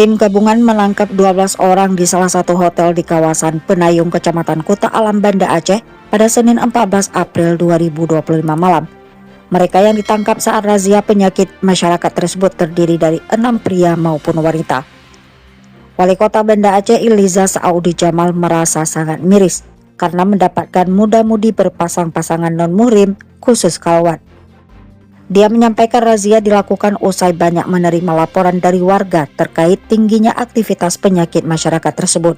Tim gabungan menangkap 12 orang di salah satu hotel di kawasan Penayung, Kecamatan Kuta Alam, Banda Aceh pada Senin 14 April 2025 malam. Mereka yang ditangkap saat razia penyakit masyarakat tersebut terdiri dari 6 pria maupun wanita. Wali Kota Banda Aceh Iliza Saudi Jamal merasa sangat miris karena mendapatkan muda-mudi berpasang-pasangan non-muhrim khusus Kalwat. Dia menyampaikan razia dilakukan usai banyak menerima laporan dari warga terkait tingginya aktivitas penyakit masyarakat tersebut.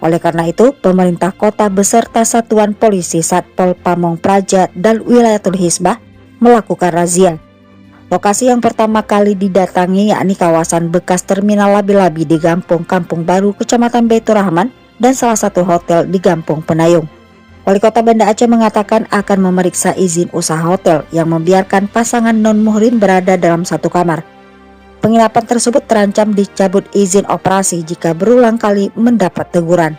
Oleh karena itu, pemerintah kota beserta Satuan Polisi Satpol Pamong Praja dan Wilayatul Hisbah melakukan razia. Lokasi yang pertama kali didatangi yakni kawasan bekas terminal Labi-Labi di Kampung Baru, Kecamatan Baitur Rahman, dan salah satu hotel di Kampung Penayung. Wali Kota Banda Aceh mengatakan akan memeriksa izin usaha hotel yang membiarkan pasangan non-muhrim berada dalam satu kamar. Penginapan tersebut terancam dicabut izin operasi jika berulang kali mendapat teguran.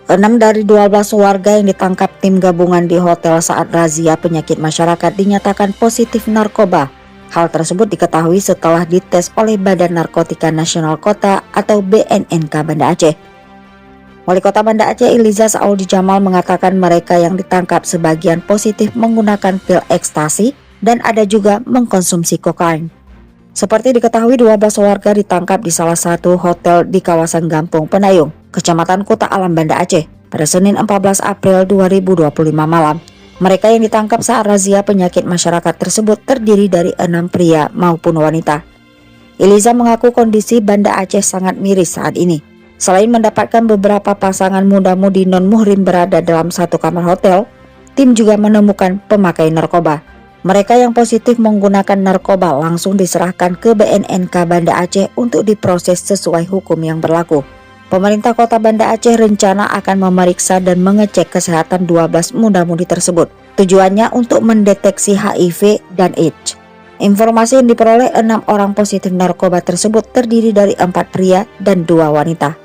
6 dari 12 warga yang ditangkap tim gabungan di hotel saat razia penyakit masyarakat dinyatakan positif narkoba. Hal tersebut diketahui setelah dites oleh Badan Narkotika Nasional Kota atau BNNK Banda Aceh. Wali Kota Banda Aceh Iliza Saudi Jamal mengatakan mereka yang ditangkap sebagian positif menggunakan pil ekstasi dan ada juga mengkonsumsi kokain. Seperti diketahui 12 warga ditangkap di salah satu hotel di kawasan Kampung Penayung, Kecamatan Kuta Alam, Banda Aceh pada Senin 14 April 2025 malam. Mereka yang ditangkap saat razia penyakit masyarakat tersebut terdiri dari 6 pria maupun wanita. Iliza mengaku kondisi Banda Aceh sangat miris saat ini. Selain mendapatkan beberapa pasangan muda-mudi non-muhrim berada dalam satu kamar hotel, tim juga menemukan pemakai narkoba. Mereka yang positif menggunakan narkoba langsung diserahkan ke BNNK Banda Aceh untuk diproses sesuai hukum yang berlaku. Pemerintah Kota Banda Aceh rencana akan memeriksa dan mengecek kesehatan 12 muda-mudi tersebut. Tujuannya untuk mendeteksi HIV dan AIDS. Informasi yang diperoleh 6 orang positif narkoba tersebut terdiri dari 4 pria dan 2 wanita.